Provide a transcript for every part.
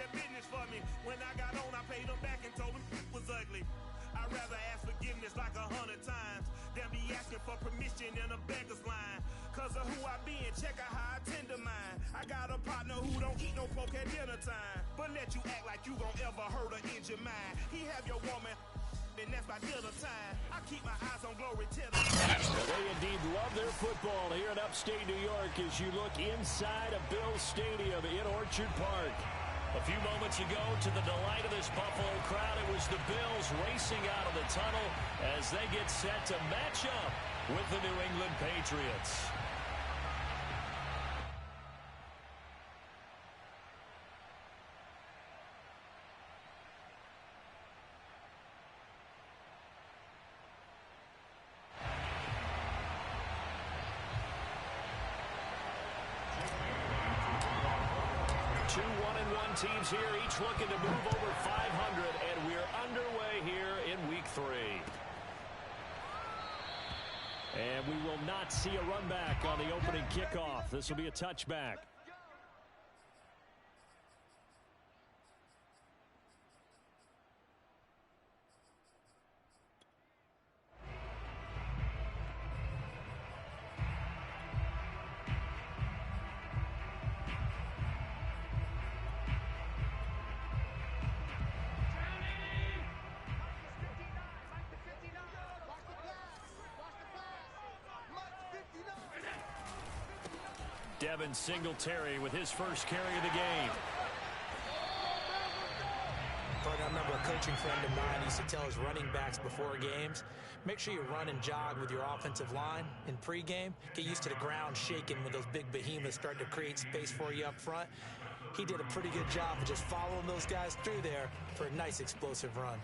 that business for me. When I got on, I paid them back and told them it was ugly. I'd rather ask forgiveness like 100 times than be asking for permission in a beggar's line. Cause of who I be and check out how I tend to mine. I got a partner who don't eat no pork at dinner time, but let you act like you gon' ever hurt or injure mine. He have your woman, and that's by dinner time. I keep my eyes on glory till They indeed love their football here in upstate New York as you look inside of Bills Stadium in Orchard Park. A few moments ago, to the delight of this Buffalo crowd, it was the Bills racing out of the tunnel as they get set to match up with the New England Patriots. Two 1-1 teams here, each looking to move over 500, and we're underway here in Week 3. And we will not see a run back on the opening kickoff. This will be a touchback. Devin Singletary with his first carry of the game. I remember a coaching friend of mine used to tell his running backs before games, make sure you run and jog with your offensive line in pregame. Get used to the ground shaking when those big behemoths start to create space for you up front. He did a pretty good job of just following those guys through there for a nice explosive run.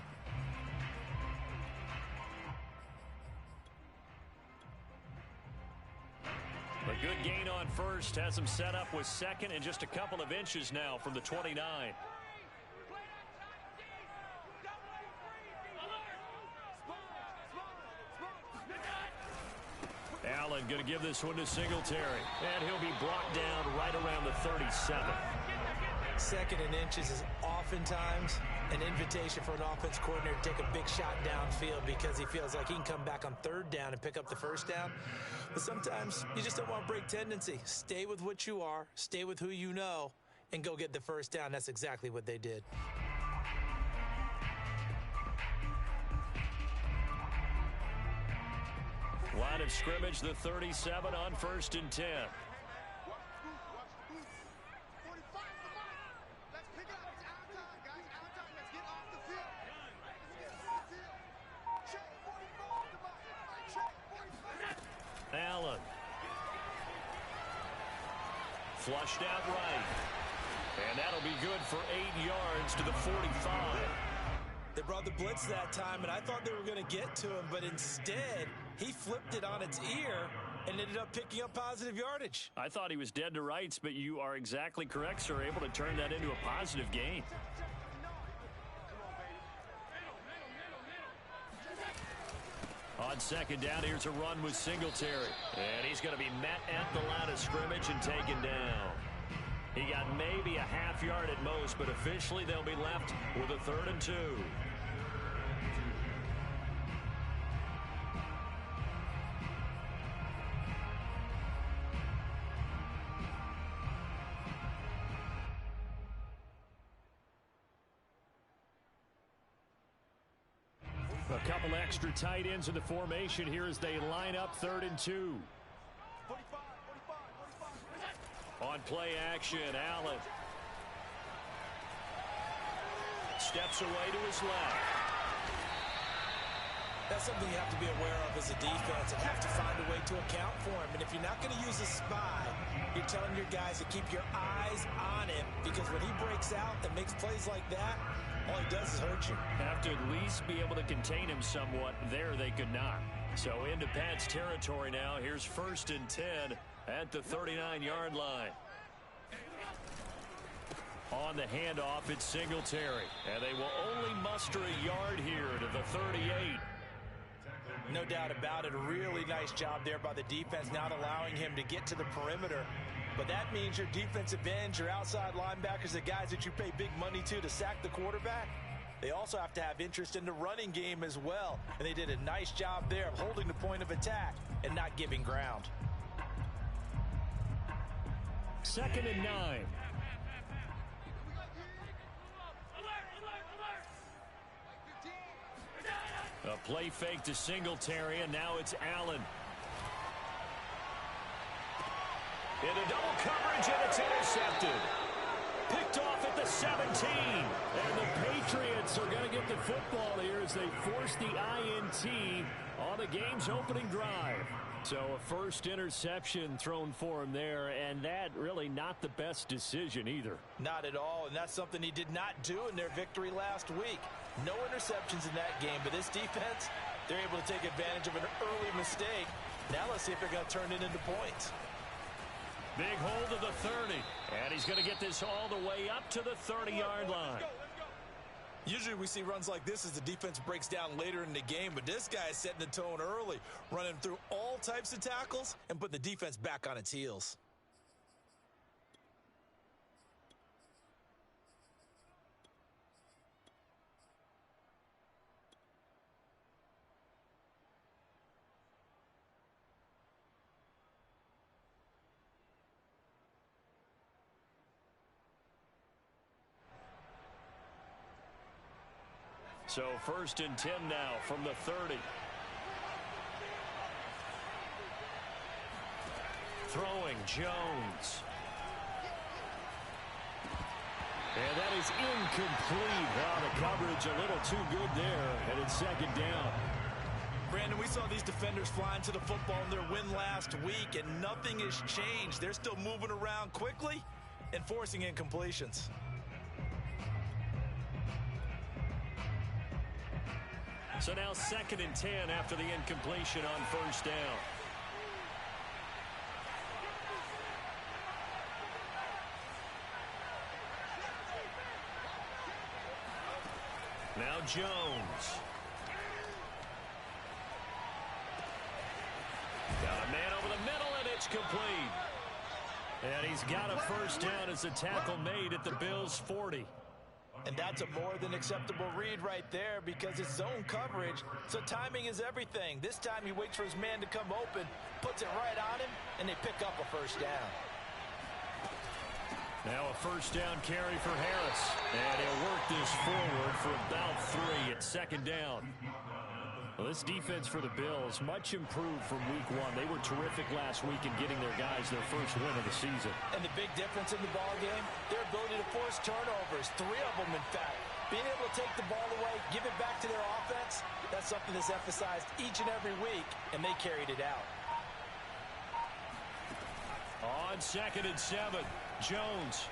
A good gain on first has him set up with second and just a couple of inches now from the 29. Allen going to give this one to Singletary, and he'll be brought down right around the 37. Second and inches is oftentimes an invitation for an offense coordinator to take a big shot downfield because he feels like he can come back on third down and pick up the first down. But sometimes you just don't want to break tendency. Stay with what you are, stay with who you know, and go get the first down. That's exactly what they did. Line of scrimmage, the 37 on 1st and 10. Allen. Flushed out right. And that'll be good for 8 yards to the 45. They brought the blitz that time, and I thought they were going to get to him, but instead, he flipped it on its ear and ended up picking up positive yardage. I thought he was dead to rights, but you are exactly correct, sir. Able to turn that into a positive gain. On second down, here's a run with Singletary. And he's going to be met at the line of scrimmage and taken down. He got maybe a half yard at most, but officially they'll be left with a 3rd and 2. A couple extra tight ends in the formation here as they line up 3rd and 2. On play action, Allen steps away to his left. That's something you have to be aware of as a defense and have to find a way to account for him. And if you're not going to use a spy, you're telling your guys to keep your eyes on him, because when he breaks out and makes plays like that, all he does is hurt you. Have to at least be able to contain him somewhat. There they could not. So into Pat's territory now. Here's 1st and 10 at the 39-yard line. On the handoff, it's Singletary. And they will only muster a yard here to the 38. No doubt about it. A really nice job there by the defense, not allowing him to get to the perimeter But that means your defensive ends, your outside linebackers, the guys that you pay big money to sack the quarterback, they also have to have interest in the running game as well. And they did a nice job there of holding the point of attack and not giving ground. 2nd and 9. A play fake to Singletary, and now it's Allen. Into double coverage, and it's intercepted. Picked off at the 17. And the Patriots are going to get the football here as they force the INT on the game's opening drive. So a first interception thrown for him there, and that really not the best decision either. Not at all, and that's something he did not do in their victory last week. No interceptions in that game, but this defense, they're able to take advantage of an early mistake. Now let's see if they're going to turn it into points. Big hold of the 30, and he's going to get this all the way up to the 30-yard line. Usually we see runs like this as the defense breaks down later in the game, but this guy is setting the tone early, running through all types of tackles and put the defense back on its heels. So 1st and 10 now from the 30. Throwing Jones. And that is incomplete. Wow, the coverage a little too good there, and it's 2nd down. Brandon, we saw these defenders flying to the football in their win last week, and nothing has changed. They're still moving around quickly and forcing incompletions. So now 2nd and 10 after the incompletion on 1st down. Now Jones. Got a man over the middle, and it's complete. And he's got a 1st down as a tackle made at the Bills' 40. And that's a more than acceptable read right there because it's zone coverage, so timing is everything. This time he waits for his man to come open, puts it right on him, and they pick up a 1st down. Now a 1st down carry for Harris. And he'll work this forward for about 3 at 2nd down. Well, this defense for the Bills, much improved from week 1. They were terrific last week in getting their guys their first win of the season. And the big difference in the ball game, their ability to force turnovers, 3 of them in fact. Being able to take the ball away, give it back to their offense, that's something that's emphasized each and every week, and they carried it out. On 2nd and 7, Jones.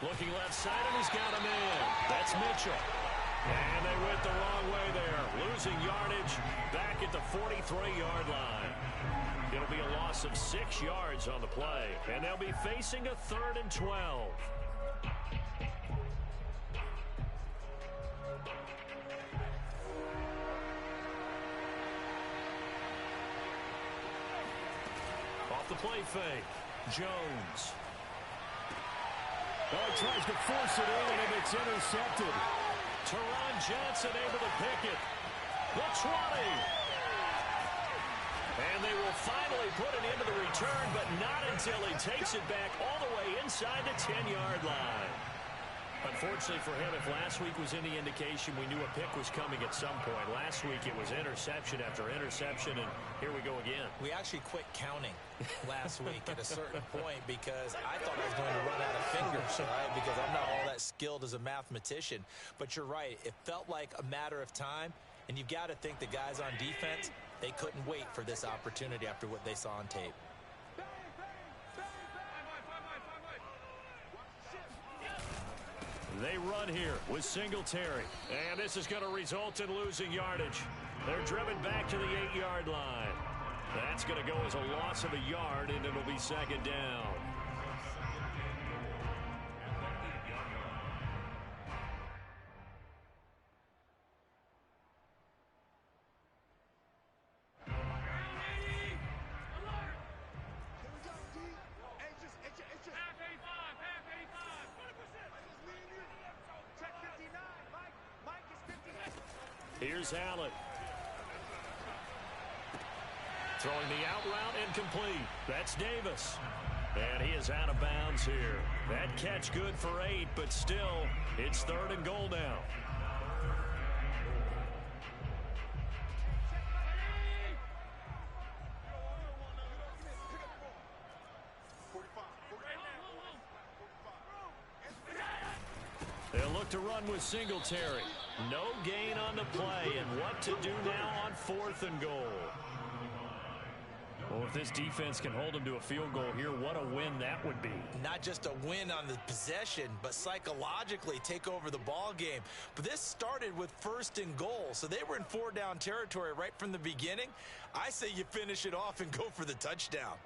Looking left side, and he's got him in. That's Mitchell. And they went the wrong way there, losing yardage back at the 43-yard line. It'll be a loss of 6 yards on the play, and they'll be facing a 3rd and 12. Off the play fake, Jones. Oh, he tries to force it in, and it's intercepted. Teron Johnson able to pick it. The 20. And they will finally put it into the return, but not until he takes it back all the way inside the 10-yard line. Unfortunately for him, if last week was any indication, we knew a pick was coming at some point. Last week it was interception after interception, and here we go again. We actually quit counting last week at a certain point because I thought I was going to run out of fingers, right? Because I'm not all that skilled as a mathematician. But you're right. It felt like a matter of time, and you've got to think the guys on defense, they couldn't wait for this opportunity after what they saw on tape. They run here with Singletary. And this is going to result in losing yardage. They're driven back to the 8-yard line. That's going to go as a loss of a yard, and it'll be 2nd down. Here's Allen. Throwing the out route and complete. That's Davis. And he is out of bounds here. That catch good for 8, but still, it's 3rd and goal now. They'll look to run with Singletary. No gain on the play, and what to do now on 4th and goal. Well, if this defense can hold them to a field goal here, what a win that would be. Not just a win on the possession, but psychologically take over the ball game. But this started with 1st and goal, so they were in 4-down territory right from the beginning. I say you finish it off and go for the touchdown.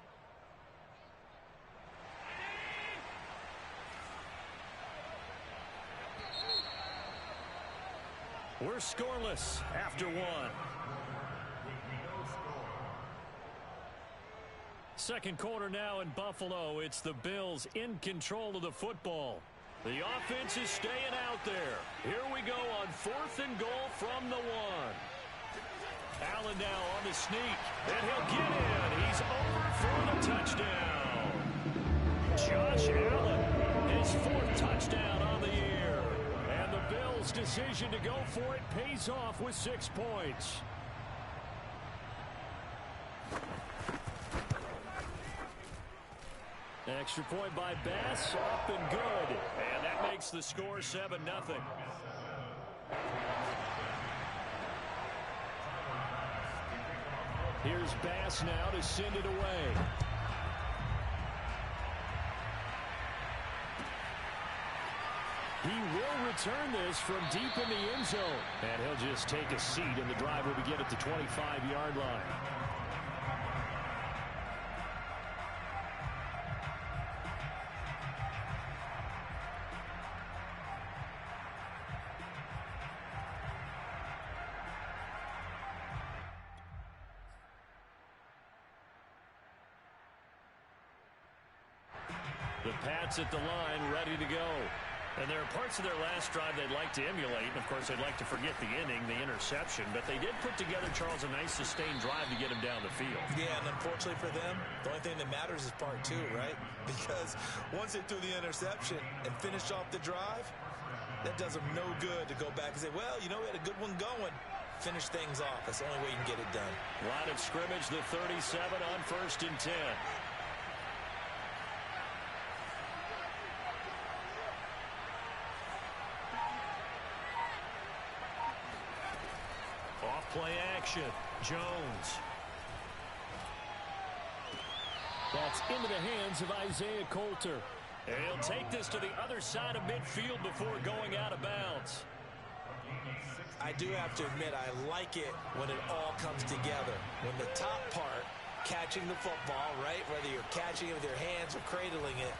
We're scoreless after 1. Second quarter now in Buffalo. It's the Bills in control of the football. The offense is staying out there. Here we go on 4th and goal from the 1. Allen now on the sneak, and he'll get in. He's over for the touchdown. Josh Allen, his 4th touchdown on the year. And the Bills' decision to go for it pays off with 6 points. Extra point by Bass, up and good. And that makes the score 7-0. Here's Bass now to send it away. He will return this from deep in the end zone. And he'll just take a seat, and the drive will begin at the 25-yard line. The Pats at the line, ready to go. And there are parts of their last drive they'd like to emulate. And, of course, they'd like to forget the inning, the interception. But they did put together, Charles, a nice sustained drive to get him down the field. Yeah, and unfortunately for them, the only thing that matters is part 2, right? Because once they threw the interception and finished off the drive, that does them no good to go back and say, well, you know, we had a good one going. Finish things off. That's the only way you can get it done. Line of scrimmage, the 37 on 1st and 10. Play action. Jones. That's into the hands of Isaiah Coulter. And he'll take this to the other side of midfield before going out of bounds. I do have to admit, I like it when it all comes together. When the top part, catching the football, right, whether you're catching it with your hands or cradling it,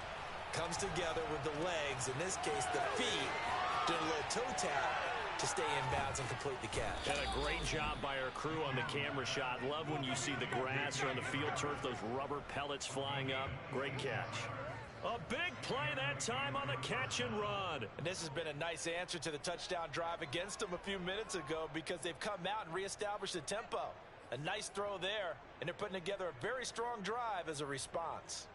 comes together with the legs, in this case the feet, doing a little toe tap to stay in bounds and complete the catch. And a great job by our crew on the camera shot. Love when you see the grass or on the field turf, those rubber pellets flying up. Great catch. A big play that time on the catch and run. And this has been a nice answer to the touchdown drive against them a few minutes ago, because they've come out and reestablished the tempo. A nice throw there, and they're putting together a very strong drive as a response.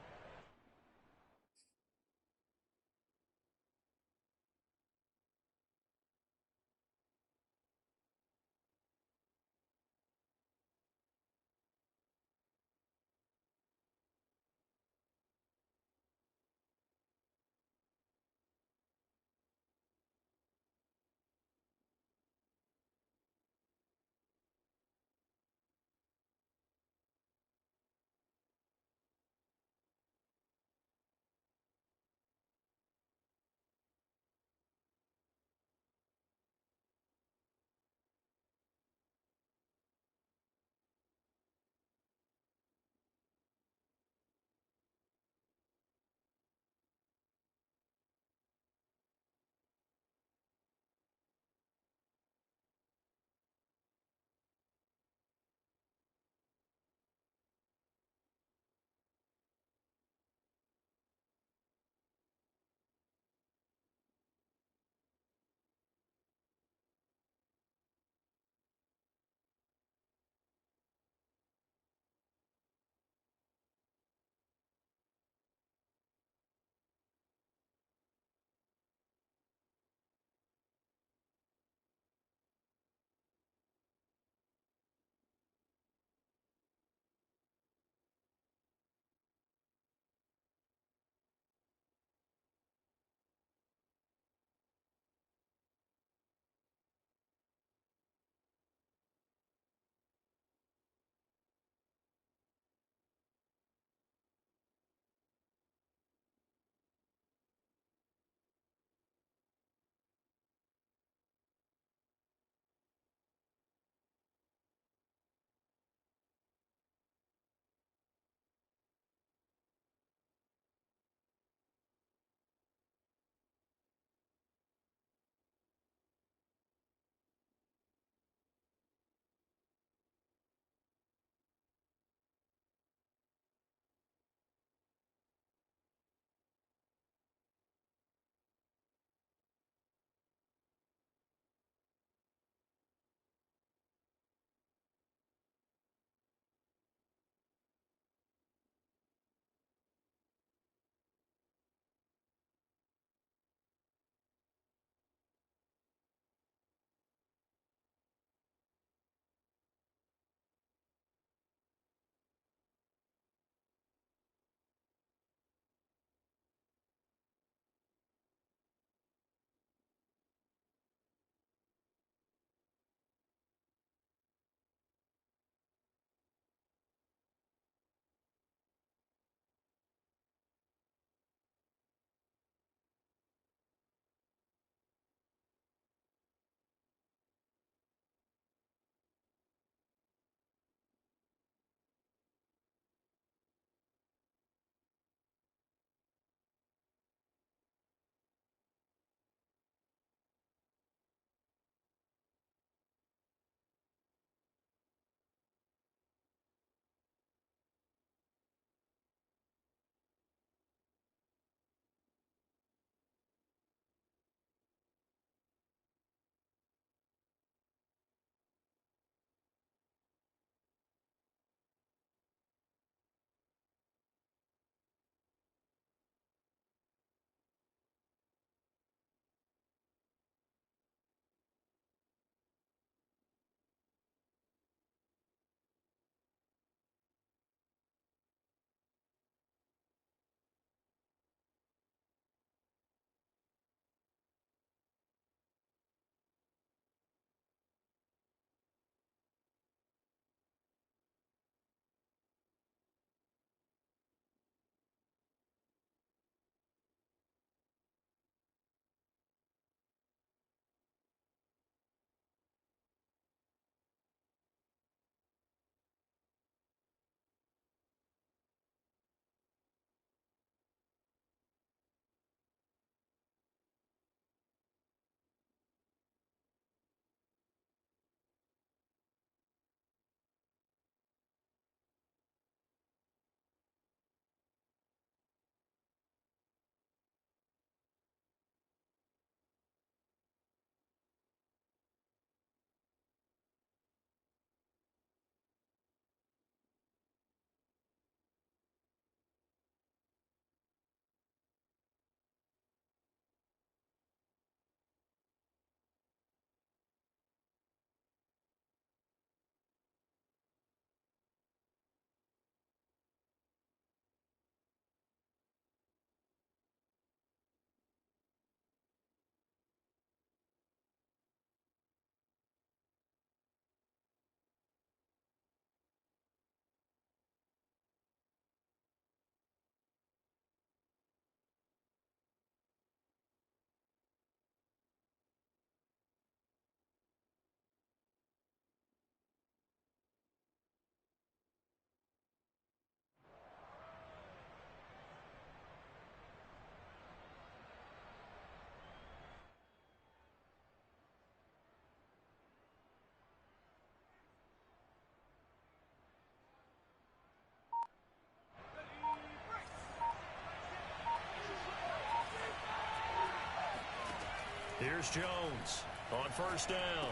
Here's Jones on first down.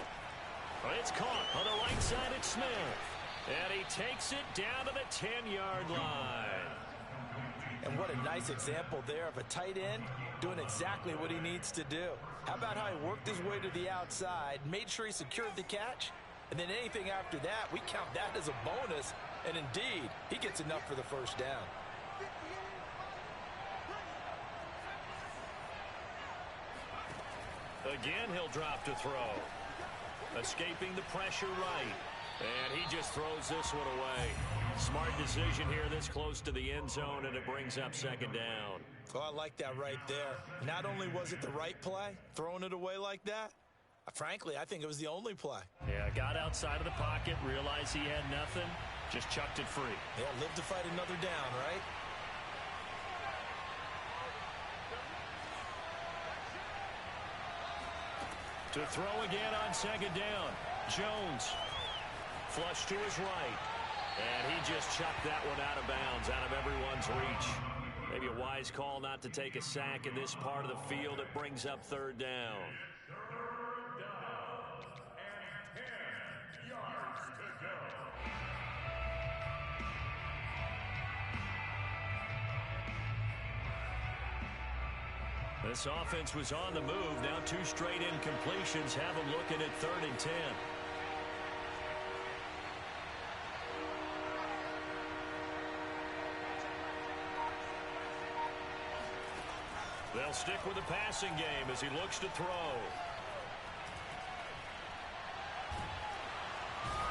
It's caught on the right side at Smith. And he takes it down to the 10-yard line. And what a nice example there of a tight end doing exactly what he needs to do. How about how he worked his way to the outside, made sure he secured the catch, and then anything after that, we count that as a bonus. And indeed, he gets enough for the first down. Again, he'll drop to throw. Escaping the pressure right. And he just throws this one away. Smart decision here this close to the end zone, and it brings up second down. Oh, I like that right there. Not only was it the right play, throwing it away like that, frankly, I think it was the only play. Yeah, got outside of the pocket, realized he had nothing, just chucked it free. Yeah, live to fight another down, right? To throw again on second down. Jones. Flush to his right. And he just chucked that one out of bounds, out of everyone's reach. Maybe a wise call not to take a sack in this part of the field. It brings up third down. This offense was on the move. Now 2 straight incompletions have them looking at 3rd and 10. They'll stick with the passing game as he looks to throw.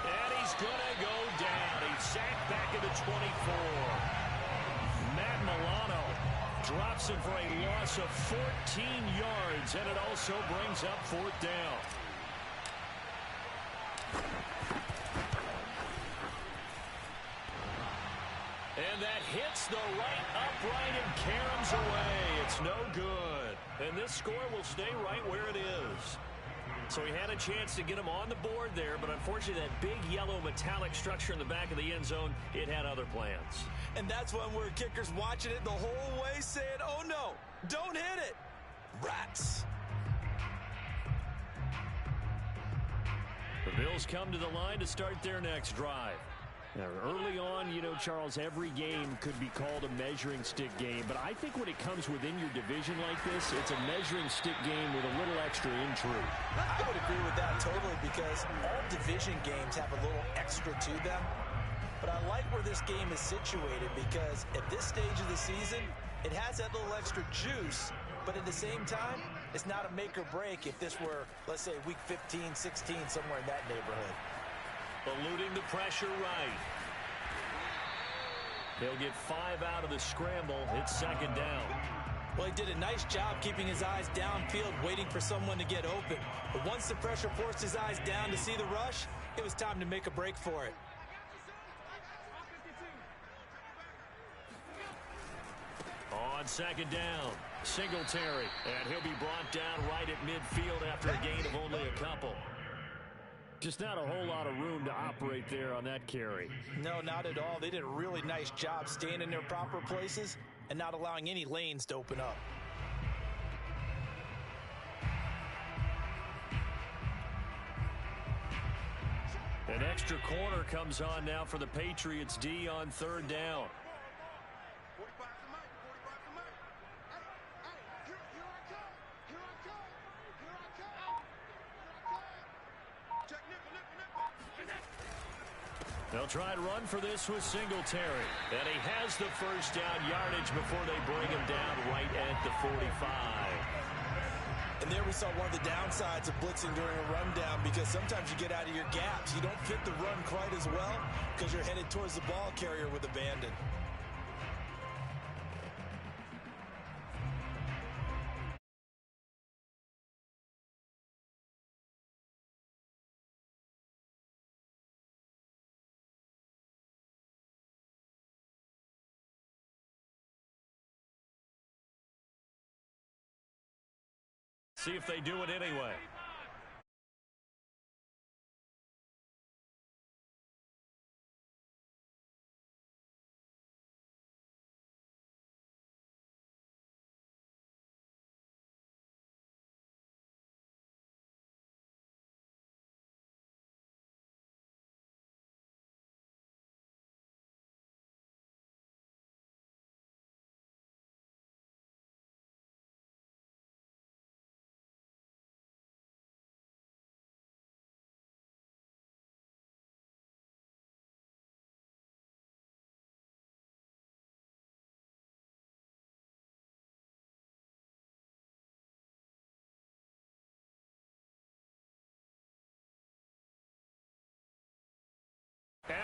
And he's going to go down. He's sacked back at the 24. Matt Milano drops him for a loss of 14 yards, and it also brings up 4th down. And that hits the right upright and caroms away. It's no good. And this score will stay right where it is. So he had a chance to get him on the board there, but unfortunately that big yellow metallic structure in the back of the end zone, it had other plans. And that's when we're kickers watching it the whole way saying, oh no, don't hit it. Rats. The Bills come to the line to start their next drive. Now, early on, you know, Charles, every game could be called a measuring stick game, but I think when it comes within your division like this, it's a measuring stick game with a little extra intrigue. I would agree with that totally because all division games have a little extra to them. But I like where this game is situated because at this stage of the season, it has that little extra juice, but at the same time, it's not a make or break if this were, let's say, week 15, 16, somewhere in that neighborhood. Eluding the pressure right. He'll get 5 out of the scramble. It's second down. Well, he did a nice job keeping his eyes downfield, waiting for someone to get open. But once the pressure forced his eyes down to see the rush, it was time to make a break for it. On second down, Singletary. And he'll be brought down right at midfield after a gain of only a couple. Just not a whole lot of room to operate there on that carry. No, not at all. They did a really nice job staying in their proper places and not allowing any lanes to open up. An extra corner comes on now for the Patriots D on third down. They'll try and run for this with Singletary. And he has the first down yardage before they bring him down right at the 45. And there we saw one of the downsides of blitzing during a rundown because sometimes you get out of your gaps. You don't fit the run quite as well because you're headed towards the ball carrier with abandon. See if they do it anyway.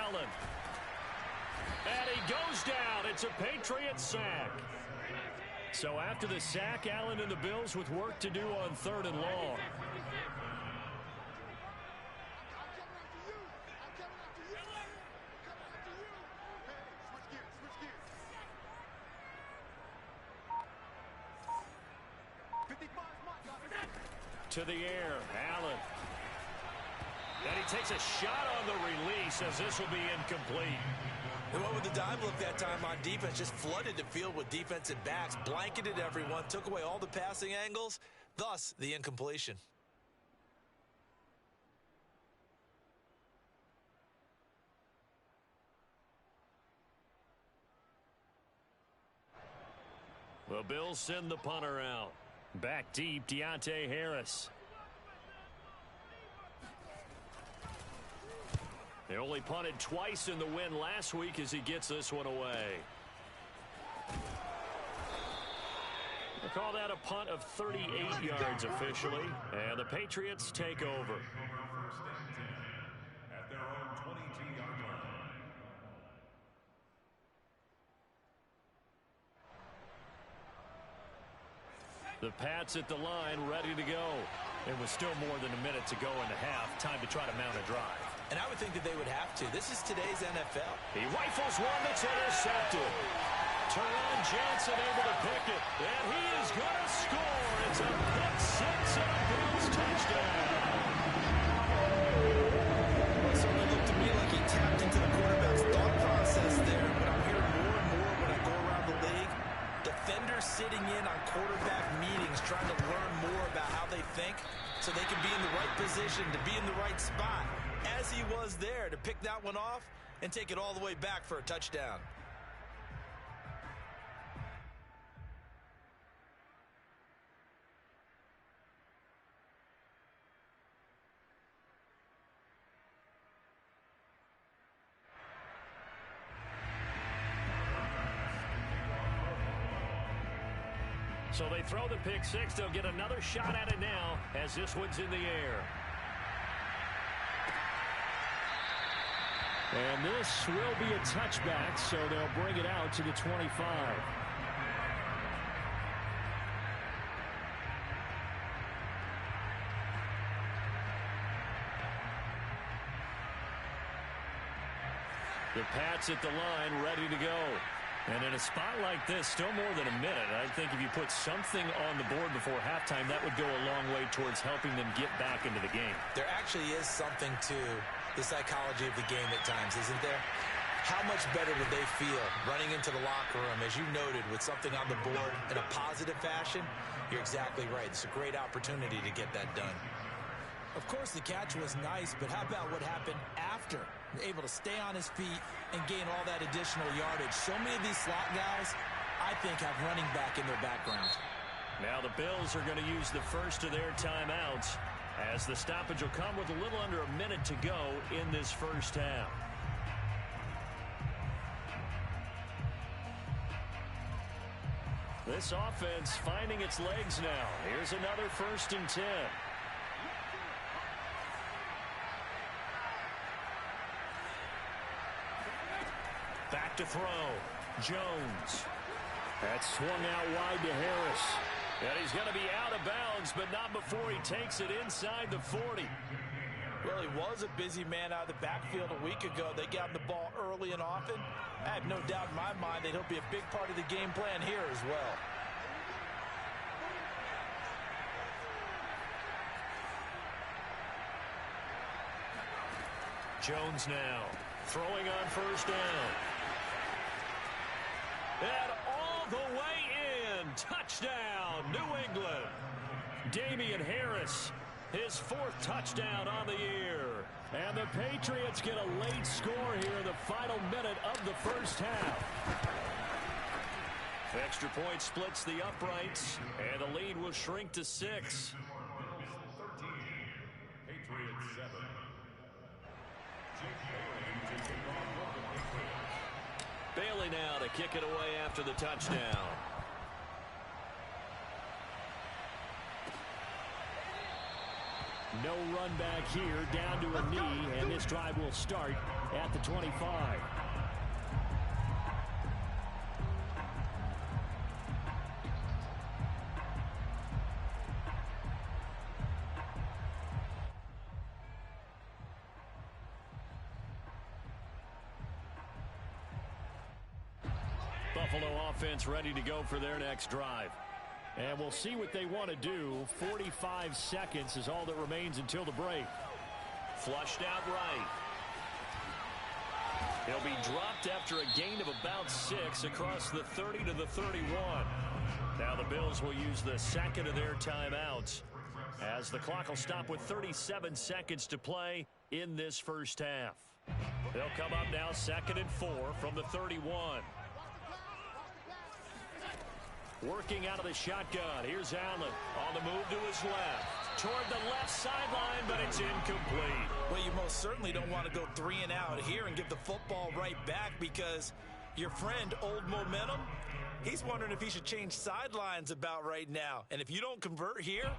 Allen. And he goes down. It's a Patriot sack. So after the sack, Allen and the Bills with work to do on 3rd and long. To the air, Allen. And he takes a shot on the release as this will be incomplete. They went with the dime look that time on defense, just flooded the field with defensive backs, blanketed everyone, took away all the passing angles, thus the incompletion. The Bills send the punter out. Back deep, Deontay Harris. They only punted twice in the win last week as he gets this one away. They call that a punt of 38 yards officially, and the Patriots take over. At their own 22-yard line. The Pats at the line, ready to go. It was still more than a minute to go in the half. Time to try to mount a drive. And I would think that they would have to. This is today's NFL. He rifles one that's intercepted. Teron Johnson able to pick it. And he is going to score. It's a pick six and a Bills touchdown. Well, it certainly looked to me like he tapped into the quarterback's thought process there, but I'm hearing more and more when I go around the league. Defenders sitting in on quarterback meetings trying to learn more about how they think so they can be in the right position to be in the right spot. As he was there to pick that one off and take it all the way back for a touchdown. So they throw the pick six. They'll get another shot at it now as this one's in the air. And this will be a touchback, so they'll bring it out to the 25. The Pats at the line, ready to go. And in a spot like this, still more than a minute, I think if you put something on the board before halftime, that would go a long way towards helping them get back into the game. There actually is something to the psychology of the game at times, isn't there? How much better would they feel running into the locker room, as you noted, with something on the board in a positive fashion? You're exactly right. It's a great opportunity to get that done. Of course, the catch was nice, but how about what happened after? Able to stay on his feet and gain all that additional yardage. So many of these slot guys, I think, have running back in their background. Now the Bills are going to use the first of their timeouts, as the stoppage will come with a little under a minute to go in this first half. This offense finding its legs now. Here's another 1st and 10. Back to throw. Jones. That's swung out wide to Harris. And he's going to be out of bounds, but not before he takes it inside the 40. Well, he was a busy man out of the backfield a week ago. They got him the ball early and often. I have no doubt in my mind that he'll be a big part of the game plan here as well. Jones now throwing on 1st down. And all the way in. Touchdown, New England. Damian Harris, his 4th touchdown on the year. And the Patriots get a late score here in the final minute of the first half. Extra point splits the uprights, and the lead will shrink to 6. 13, Patriots 7. Bailey now to kick it away after the touchdown. No run back here, down to a knee, and this drive will start at the 25. Buffalo offense ready to go for their next drive. And we'll see what they want to do. 45 seconds is all that remains until the break. Flushed out right. He'll be dropped after a gain of about 6 across the 30 to the 31. Now the Bills will use the second of their timeouts, as the clock will stop with 37 seconds to play in this first half. They'll come up now 2nd and 4 from the 31. Working out of the shotgun. Here's Allen on the move to his left. Toward the left sideline, but it's incomplete. Well, you most certainly don't want to go 3 and out here and give the football right back, because your friend, Old Momentum, he's wondering if he should change sidelines about right now. And if you don't convert here,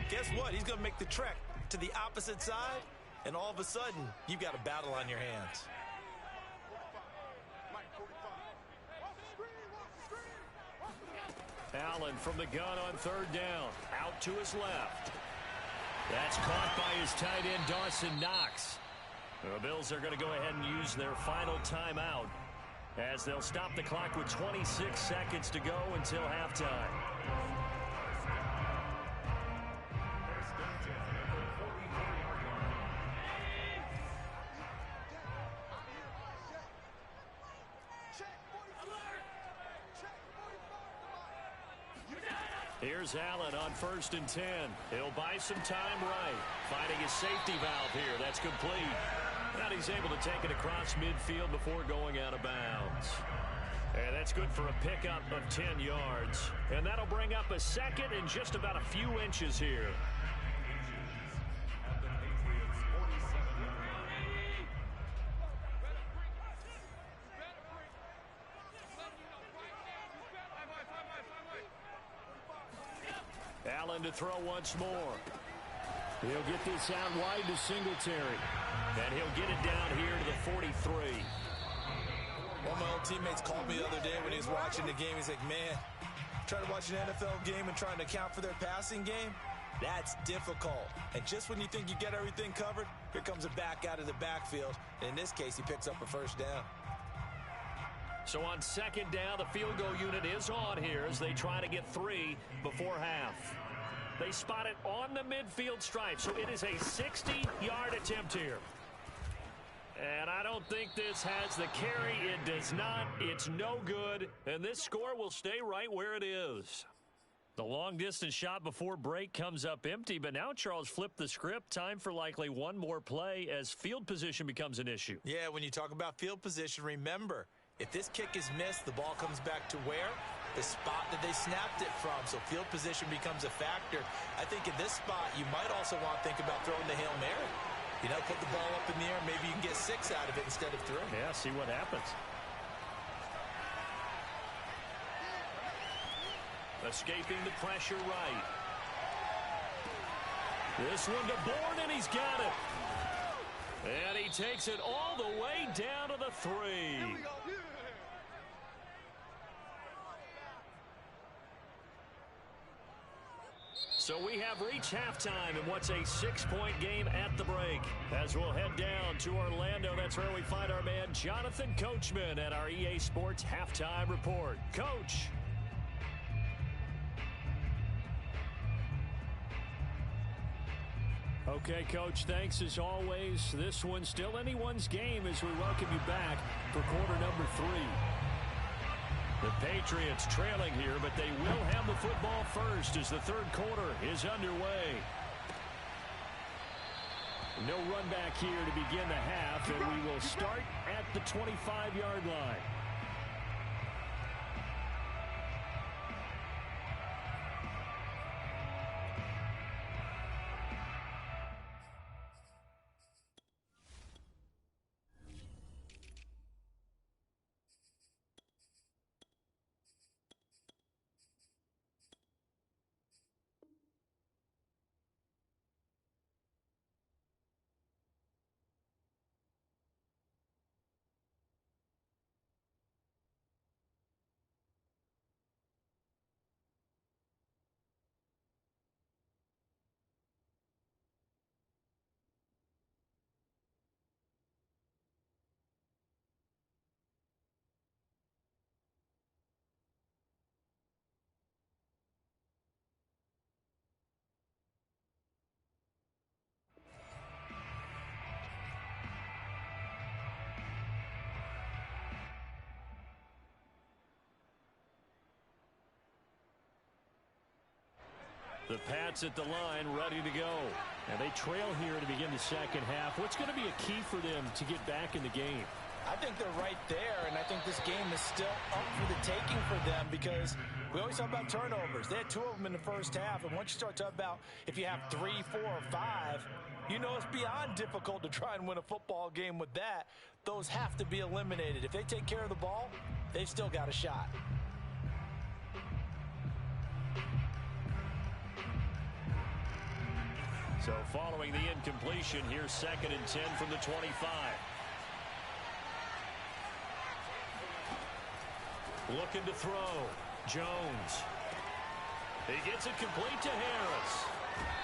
guess what? He's going to make the trek to the opposite side, and all of a sudden, you've got a battle on your hands. Allen from the gun on 3rd down. Out to his left. That's caught by his tight end, Dawson Knox. The Bills are going to go ahead and use their final timeout, as they'll stop the clock with 26 seconds to go until halftime. Here's Allen on 1st and 10. He'll buy some time right. Finding his safety valve here. That's complete. And he's able to take it across midfield before going out of bounds. And that's good for a pickup of 10 yards. And that'll bring up a second and just about a few inches here. Allen to throw once more. He'll get this out wide to Singletary. And he'll get it down here to the 43. One of my old teammates called me the other day when he was watching the game. He's like, man, trying to watch an NFL game and trying to account for their passing game, that's difficult. And just when you think you get everything covered, here comes a back out of the backfield. And in this case, he picks up a 1st down. So on 2nd down, the field goal unit is on here as they try to get 3 before half. They spot it on the midfield stripe, so it is a 60-yard attempt here. And I don't think this has the carry. It does not. It's no good. And this score will stay right where it is. The long-distance shot before break comes up empty, but now Charles flipped the script. Time for likely one more play as field position becomes an issue. Yeah, when you talk about field position, remember, if this kick is missed, the ball comes back to where? The spot that they snapped it from. So field position becomes a factor. I think in this spot, you might also want to think about throwing the Hail Mary. You know, put the ball up in the air. Maybe you can get 6 out of it instead of 3. Yeah, see what happens. Escaping the pressure right. This one to Bourne, and he's got it. And he takes it all the way down to the 3. So we have reached halftime in what's a 6-point game at the break. As we'll head down to Orlando, that's where we find our man Jonathan Coachman at our EA Sports Halftime Report. Coach. Okay, Coach, thanks as always. This one's still anyone's game as we welcome you back for quarter number 3. The Patriots trailing here, but they will have the football first as the 3rd quarter is underway. No run back here to begin the half, and we will start at the 25-yard line. The Pats at the line, ready to go. And they trail here to begin the second half. What's going to be a key for them to get back in the game? I think they're right there, and I think this game is still up for the taking for them because we always talk about turnovers. They had 2 of them in the first half, and once you start talking about if you have 3, 4, or 5, you know it's beyond difficult to try and win a football game with that. Those have to be eliminated. If they take care of the ball, they've still got a shot. So following the incompletion, here's 2nd and 10 from the 25. Looking to throw. Jones. He gets it complete to Harris.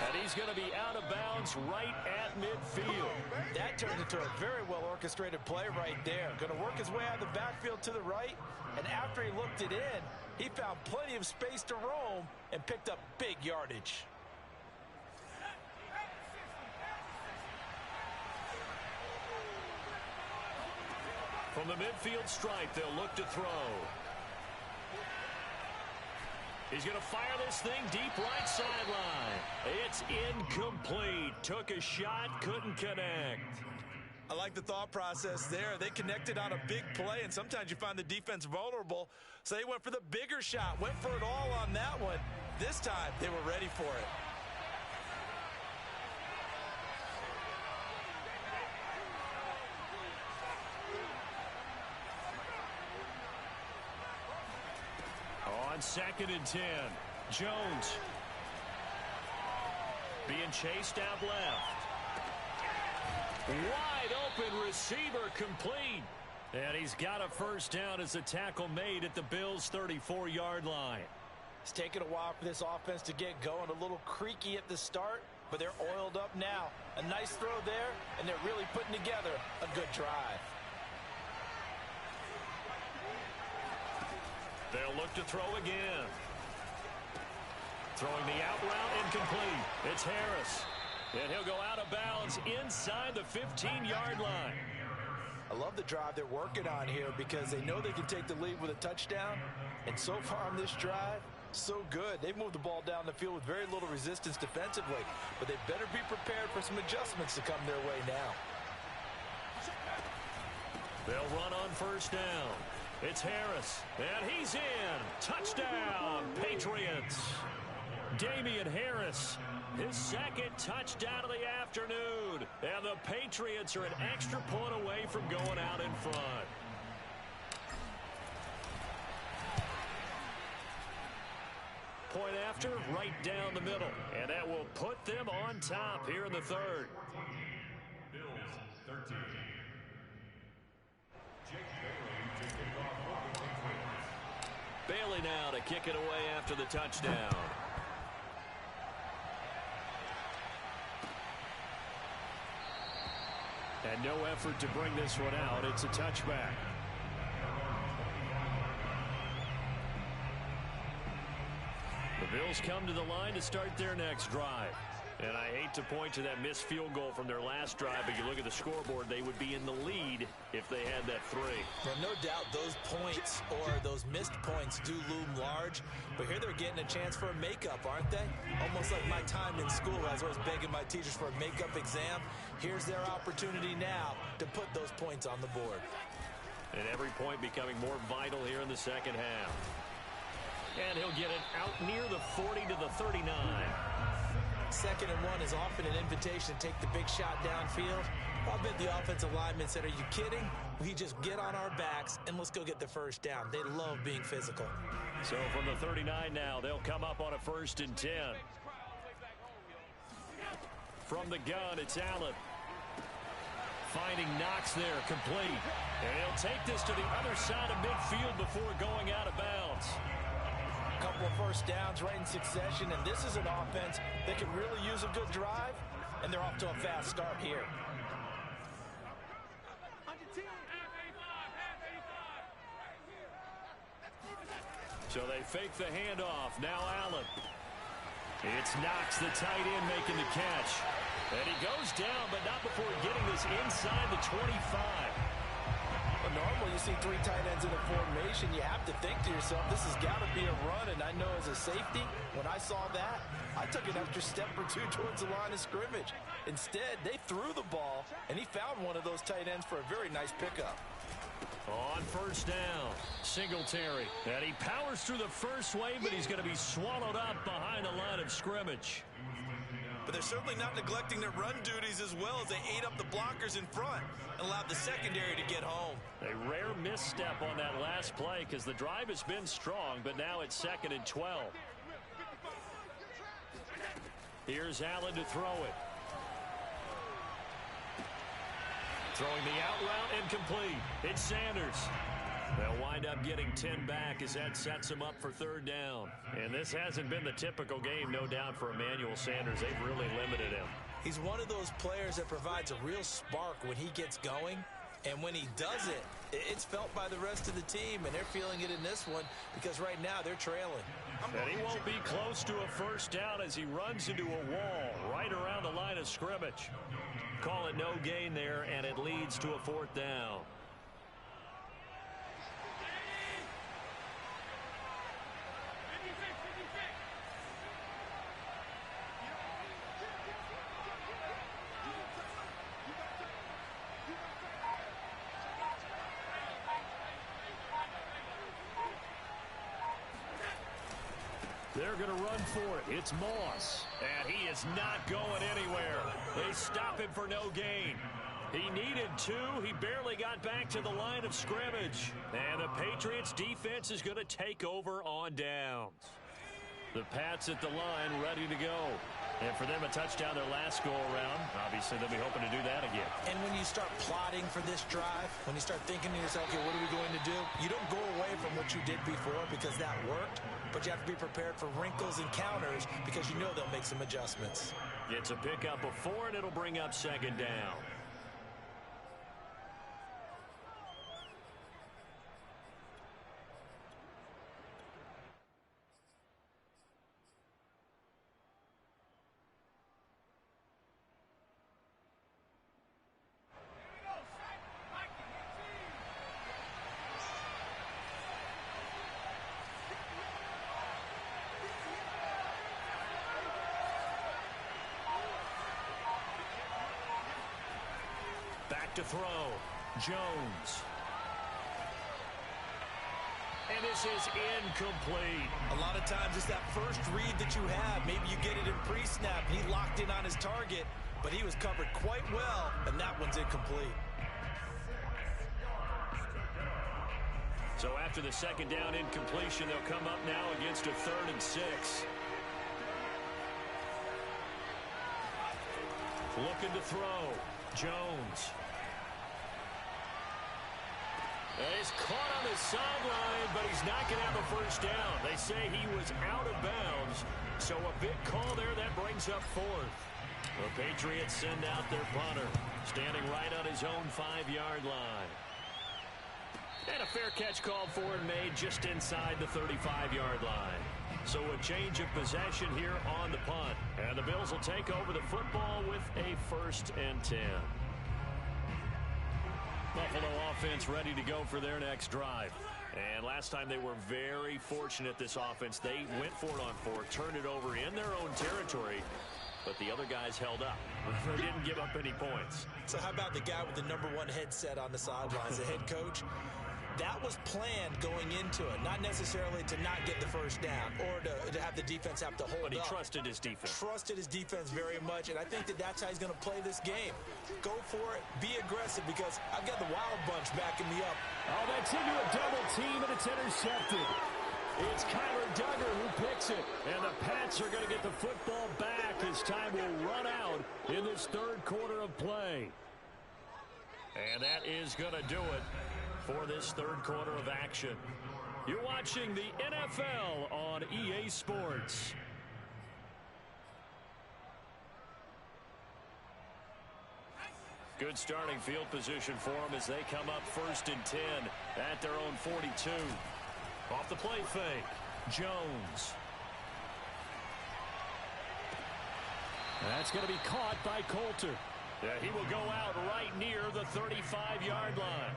And he's going to be out of bounds right at midfield. That turned into a very well-orchestrated play right there. Going to work his way out of the backfield to the right. And after he looked it in, he found plenty of space to roam and picked up big yardage. From the midfield stripe, they'll look to throw. He's going to fire this thing deep right sideline. It's incomplete. Took a shot, couldn't connect. I like the thought process there. They connected on a big play, and sometimes you find the defense vulnerable. So they went for the bigger shot, went for it all on that one. This time, they were ready for it. On 2nd and 10, Jones being chased out left. Wide open receiver complete. And he's got a first down as a tackle made at the Bills' 34-yard line. It's taken a while for this offense to get going. A little creaky at the start, but they're oiled up now. A nice throw there, and they're really putting together a good drive. They'll look to throw again. Throwing the out route incomplete. It's Harris. And he'll go out of bounds inside the 15-yard line. I love the drive they're working on here because they know they can take the lead with a touchdown. And so far on this drive, so good. They've moved the ball down the field with very little resistance defensively. But they better be prepared for some adjustments to come their way now. They'll run on first down. It's Harris, and he's in. Touchdown, Patriots. Damian Harris, his 2nd touchdown of the afternoon. And the Patriots are an extra point away from going out in front. Point after, right down the middle. And that will put them on top here in the 3rd. Bills 13. Bailey now to kick it away after the touchdown. And no effort to bring this one out. It's a touchback. The Bills come to the line to start their next drive. And I hate to point to that missed field goal from their last drive, but you look at the scoreboard, they would be in the lead if they had that 3. Well, no doubt those points or those missed points do loom large, but here they're getting a chance for a makeup, aren't they? Almost like my time in school. I was always begging my teachers for a makeup exam. Here's their opportunity now to put those points on the board. And every point becoming more vital here in the second half. And he'll get it out near the 40 to the 39. 2nd and 1 is often an invitation to take the big shot downfield. I bet the offensive lineman said, are you kidding? We just get on our backs and let's go get the first down. They love being physical. So from the 39 now, they'll come up on a 1st and 10. From the gun, it's Allen. Finding Knox there, complete. And he'll take this to the other side of midfield before going out of bounds. Couple of first downs right in succession, and this is an offense that can really use a good drive, and they're off to a fast start here. So they fake the handoff. Now Allen. It's Knox, the tight end, making the catch. And he goes down, but not before getting this inside the 25. Well, normally you see three tight ends in a formation, you have to think to yourself, this has got to be a run. And I know as a safety, when I saw that, I took an extra step or two towards the line of scrimmage. Instead, they threw the ball, and he found one of those tight ends for a very nice pickup. On first down, Singletary. And he powers through the first wave, but he's going to be swallowed up behind the line of scrimmage. But they're certainly not neglecting their run duties as well as they ate up the blockers in front and allowed the secondary to get home. A rare misstep on that last play because the drive has been strong, but now it's 2nd and 12. Here's Allen to throw it. Throwing the out route incomplete. It's Sanders. They'll wind up getting 10 back as that sets him up for 3rd down. And this hasn't been the typical game, no doubt, for Emmanuel Sanders. They've really limited him. He's one of those players that provides a real spark when he gets going. And when he does it, it's felt by the rest of the team, and they're feeling it in this one because right now they're trailing. And he won't be close to a first down as he runs into a wall right around the line of scrimmage. Call it no gain there, and it leads to a 4th down. They're going to run for it. It's Moss. And he is not going anywhere. They stop him for no gain. He needed 2. He barely got back to the line of scrimmage. And the Patriots defense is going to take over on downs. The Pats at the line ready to go. And for them, a touchdown their last go-around. Obviously, they'll be hoping to do that again. And when you start plotting for this drive, when you start thinking to yourself, okay, what are we going to do? You don't go away from what you did before because that worked, but you have to be prepared for wrinkles and counters because you know they'll make some adjustments. It's a pickup of 4, and it'll bring up 2nd down. Back to throw. Jones. And this is incomplete. A lot of times it's that first read that you have. Maybe you get it in pre-snap. He locked in on his target, but he was covered quite well, and that one's incomplete. So after the 2nd down incompletion, they'll come up now against a 3rd and 6. Looking to throw. Jones. He's caught on the sideline, but he's not going to have a first down. They say he was out of bounds, so a big call there that brings up 4th. The Patriots send out their punter, standing right on his own 5-yard line. And a fair catch called for and made just inside the 35-yard line. So a change of possession here on the punt. And the Bills will take over the football with a 1st and 10. Buffalo offense ready to go for their next drive. And last time they were very fortunate, this offense. They went for it on 4, turned it over in their own territory, but the other guys held up. They didn't give up any points. So how about the guy with the #1 headset on the sidelines, the head coach? That was planned going into it, not necessarily to not get the first down or to have the defense have to hold up. But he trusted his defense. Trusted his defense very much, and I think that's how he's going to play this game. Go for it, be aggressive, because I've got the Wild Bunch backing me up. Oh, that's into a double team, and it's intercepted. It's Kyler Duggar who picks it. And the Pats are going to get the football back as time will run out in this 3rd quarter of play. And that is going to do it for this 3rd quarter of action. You're watching the NFL on EA Sports. Good starting field position for them as they come up 1st and 10 at their own 42. Off the play fake, Jones. That's going to be caught by Coulter. Yeah, he will go out right near the 35-yard line.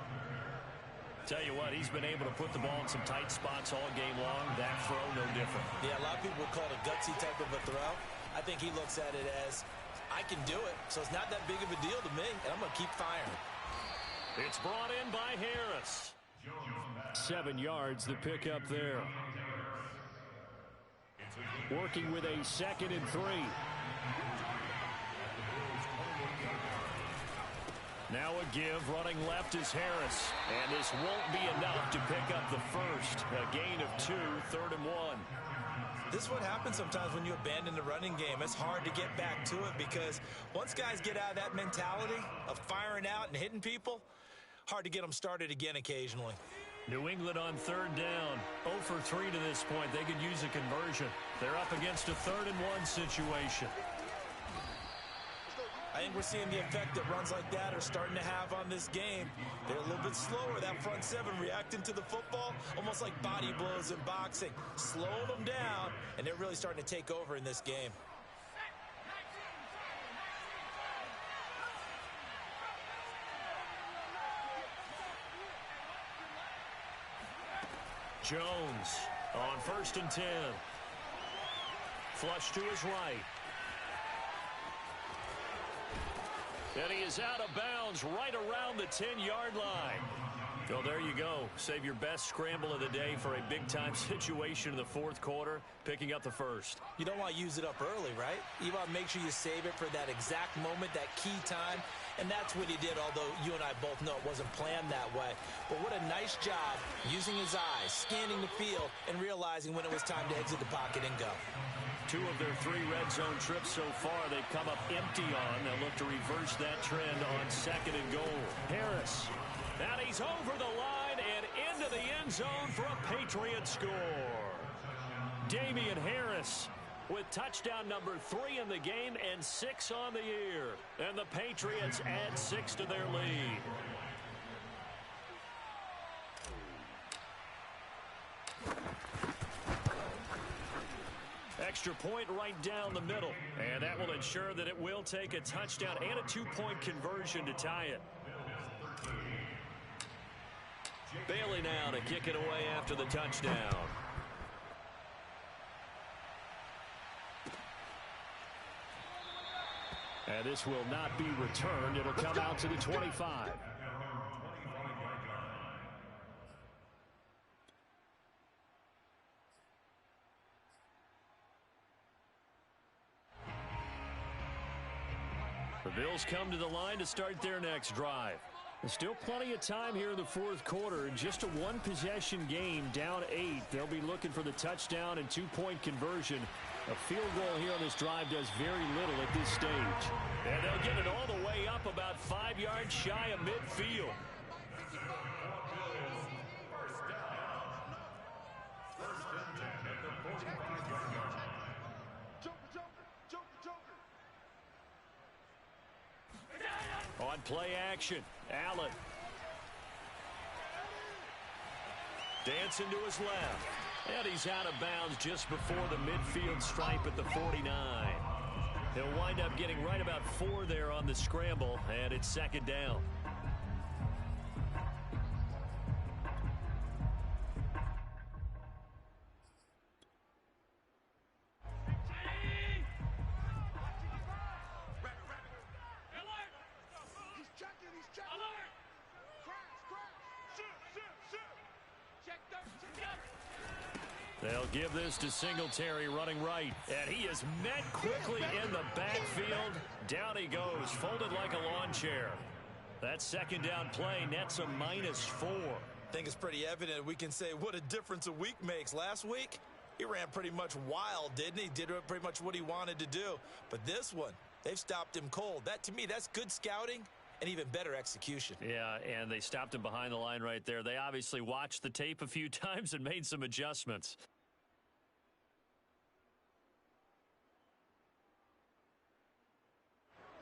Tell you what, he's been able to put the ball in some tight spots all game long. That throw, no different. Yeah, a lot of people would call it a gutsy type of a throw. I think he looks at it as, I can do it, so it's not that big of a deal to me, and I'm going to keep firing. It's brought in by Harris. 7 yards, the pickup there. Working with a 2nd and 3. Now a give, running left is Harris. And this won't be enough to pick up the first. A gain of 2, 3rd and 1. This is what happens sometimes when you abandon the running game. It's hard to get back to it because once guys get out of that mentality of firing out and hitting people, hard to get them started again occasionally. New England on 3rd down. 0 for 3 to this point. They could use a conversion. They're up against a 3rd and 1 situation. I think we're seeing the effect that runs like that are starting to have on this game. They're a little bit slower, that front 7 reacting to the football, almost like body blows in boxing, slowing them down, and they're really starting to take over in this game. Jones on 1st and 10. Flush to his right. And he is out of bounds right around the 10-yard line. Well, there you go. Save your best scramble of the day for a big-time situation in the 4th quarter, picking up the first. You don't want to use it up early, right? You want to make sure you save it for that exact moment, that key time. And that's what he did, although you and I both know it wasn't planned that way. But what a nice job using his eyes, scanning the field, and realizing when it was time to exit the pocket and go. 2 of their 3 red zone trips so far, they've come up empty on. They'll look to reverse that trend on 2nd and goal. Harris. And he's over the line and into the end zone for a Patriot score. Damian Harris with touchdown number 3 in the game and 6 on the year. And the Patriots add 6 to their lead. Extra point right down the middle. And that will ensure that it will take a touchdown and a 2-point conversion to tie it. Bailey now to kick it away after the touchdown. And this will not be returned. It'll come out to the 25. The Bills come to the line to start their next drive. There's still plenty of time here in the 4th quarter. Just a 1-possession game, down 8. They'll be looking for the touchdown and 2-point conversion. A field goal here on this drive does very little at this stage. And they'll get it all the way up about 5 yards shy of midfield. On play action, Allen. Dancing to his left. And he's out of bounds just before the midfield stripe at the 49. He'll wind up getting right about 4 there on the scramble, and it's 2nd down. They'll give this to Singletary running right. And he is met quickly in the backfield. Down he goes, folded like a lawn chair. That 2nd down play nets a -4. I think it's pretty evident we can say what a difference a week makes. Last week, he ran pretty much wild, didn't he? Did pretty much what he wanted to do. But this one, they've stopped him cold. That, to me, that's good scouting and even better execution. Yeah, and they stopped him behind the line right there. They obviously watched the tape a few times and made some adjustments.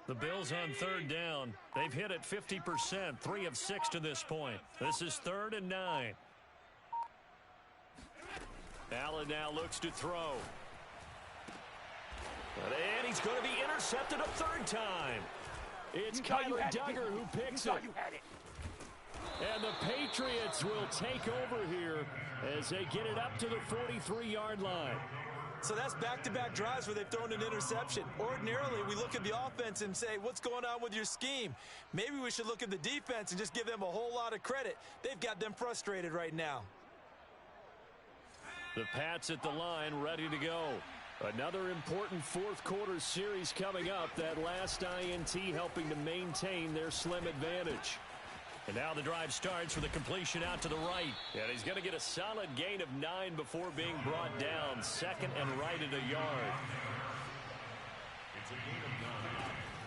The Bills on 3rd down. They've hit it 50%, 3 of 6 to this point. This is 3rd and 9. Allen now looks to throw. And he's going to be intercepted a 3rd time. It's Kyler Duggar who picks it. And the Patriots will take over here as they get it up to the 43-yard line. So that's back-to-back drives where they've thrown an interception. Ordinarily, we look at the offense and say, what's going on with your scheme? Maybe we should look at the defense and just give them a whole lot of credit. They've got them frustrated right now. The Pats at the line ready to go. Another important fourth-quarter series coming up. That last INT helping to maintain their slim advantage. And now the drive starts with a completion out to the right. And he's going to get a solid gain of 9 before being brought down. Second and right at a yard.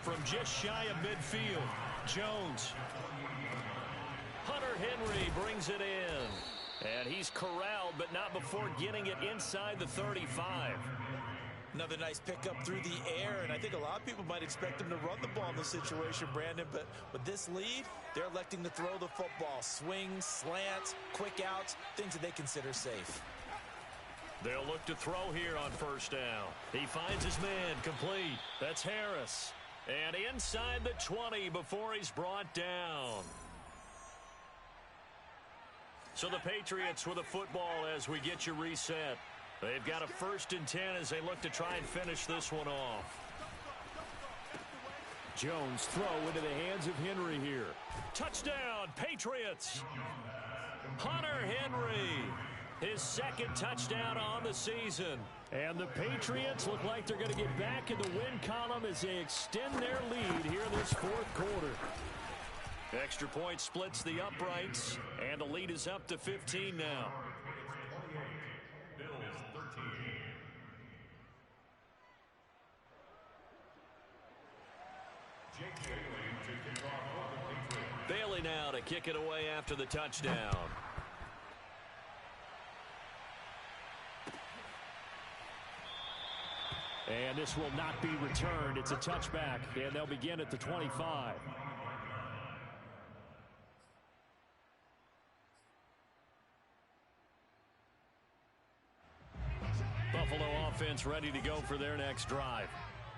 From just shy of midfield, Jones. Hunter Henry brings it in. And he's corralled, but not before getting it inside the 35. Another nice pickup through the air, and I think a lot of people might expect him to run the ball in this situation, Brandon, but with this lead, they're electing to throw the football. Swings, slants, quick outs, things that they consider safe. They'll look to throw here on first down. He finds his man complete. That's Harris. And inside the 20 before he's brought down. So the Patriots with a football as we get you reset. They've got a 1st and 10 as they look to try and finish this one off. Jones throw into the hands of Henry here. Touchdown, Patriots. Hunter Henry, his 2nd touchdown on the season. And the Patriots look like they're going to get back in the win column as they extend their lead here in this 4th quarter. Extra point splits the uprights, and the lead is up to 15 now. Bailey now to kick it away after the touchdown. And this will not be returned. It's a touchback, and they'll begin at the 25. Buffalo offense ready to go for their next drive.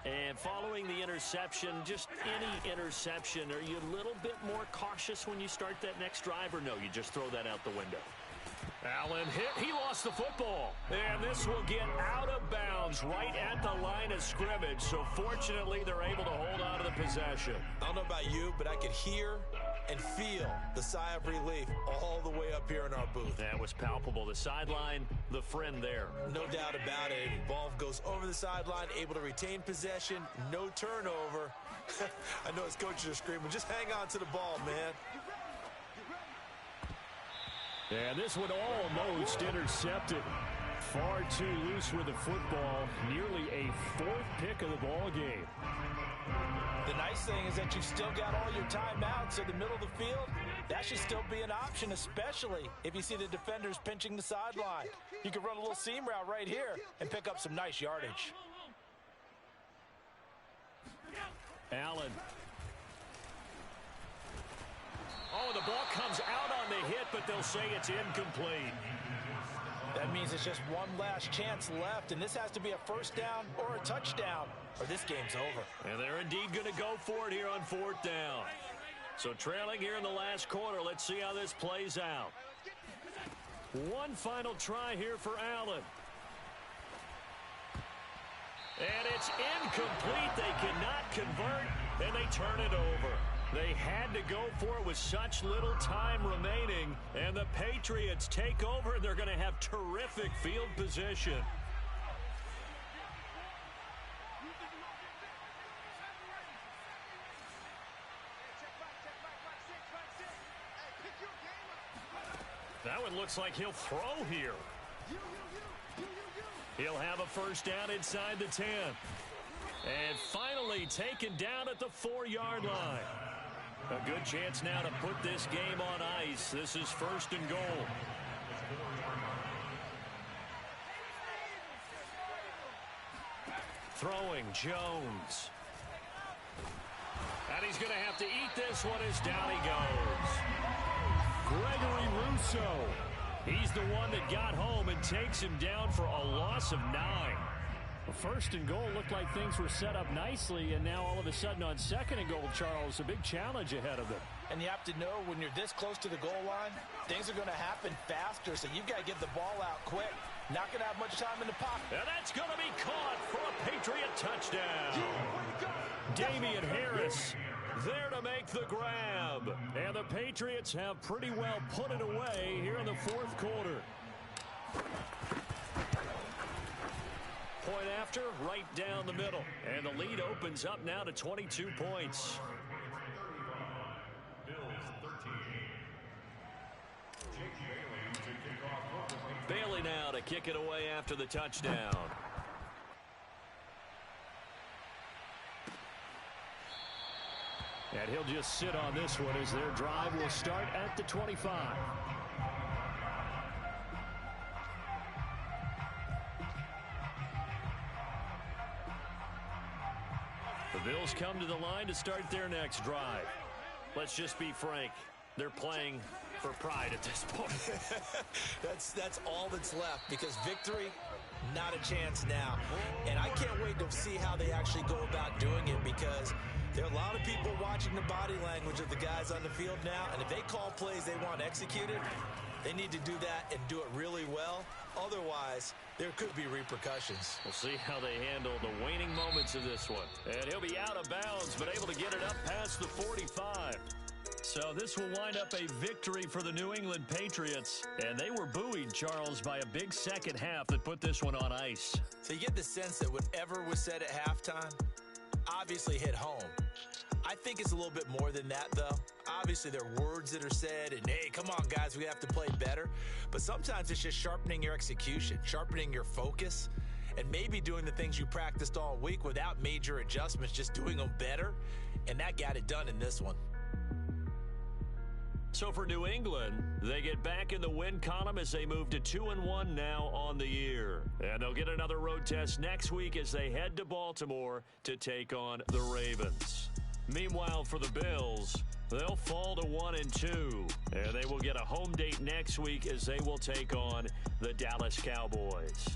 And following the interception, just any interception, are you a little bit more cautious when you start that next drive, or no, you just throw that out the window? Allen hit. He lost the football. And this will get out of bounds right at the line of scrimmage. So fortunately, they're able to hold on to the possession. I don't know about you, but I could hear and feel the sigh of relief all the way up here in our booth. That was palpable. The sideline, the friend there. No doubt about it. Ball goes over the sideline, able to retain possession, no turnover. I know his coaches are screaming, just hang on to the ball, man. And this one almost intercepted. Far too loose with the football. Nearly a 4th pick of the ball game. The nice thing is that you've still got all your timeouts in the middle of the field. That should still be an option, especially if you see the defenders pinching the sideline. You can run a little seam route right here and pick up some nice yardage. Allen. Oh, the ball comes out on the hit, but they'll say it's incomplete. That means it's just one last chance left, and this has to be a 1st down or a touchdown, or this game's over. And they're indeed going to go for it here on 4th down. So trailing here in the last quarter, let's see how this plays out. One final try here for Allen. And it's incomplete. They cannot convert, and they turn it over. They had to go for it with such little time remaining, and the Patriots take over, and they're going to have terrific field position. That one looks like he'll throw here. He'll have a 1st down inside the 10. And finally taken down at the 4-yard line. A good chance now to put this game on ice. This is 1st and goal. Throwing Jones. And he's going to have to eat this one as down he goes. Gregory Rousseau. He's the one that got home and takes him down for a loss of 9. 1st and goal looked like things were set up nicely, and now all of a sudden on 2nd and goal, Charles, a big challenge ahead of them. And you have to know when you're this close to the goal line, things are going to happen faster, so you've got to get the ball out quick. Not going to have much time in the pocket. And that's going to be caught for a Patriot touchdown. Damian Harris there to make the grab. And the Patriots have pretty well put it away here in the fourth quarter. Point after, right down the middle. And the lead opens up now to 22 points. Bailey now to kick it away after the touchdown. And he'll just sit on this one as their drive will start at the 25. The Bills come to the line to start their next drive. Let's just be frank. They're playing for pride at this point. That's all that's left, because victory, not a chance now. And I can't wait to see how they actually go about doing it, because there are a lot of people watching the body language of the guys on the field now, and if they call plays they want executed, they need to do that and do it really well. Otherwise, there could be repercussions. We'll see how they handle the waning moments of this one. And he'll be out of bounds, but able to get it up past the 45. So this will wind up a victory for the New England Patriots. And they were buoyed, Charles, by a big second half that put this one on ice. So you get the sense that whatever was said at halftime obviously hit home. I think it's a little bit more than that, though. Obviously, there are words that are said, and, hey, come on, guys, we have to play better. But sometimes it's just sharpening your execution, sharpening your focus, and maybe doing the things you practiced all week without major adjustments, just doing them better. And that got it done in this one. So for New England, they get back in the win column as they move to 2-1 now on the year. And they'll get another road test next week as they head to Baltimore to take on the Ravens. Meanwhile, for the Bills, they'll fall to 1-2. And they will get a home date next week as they will take on the Dallas Cowboys.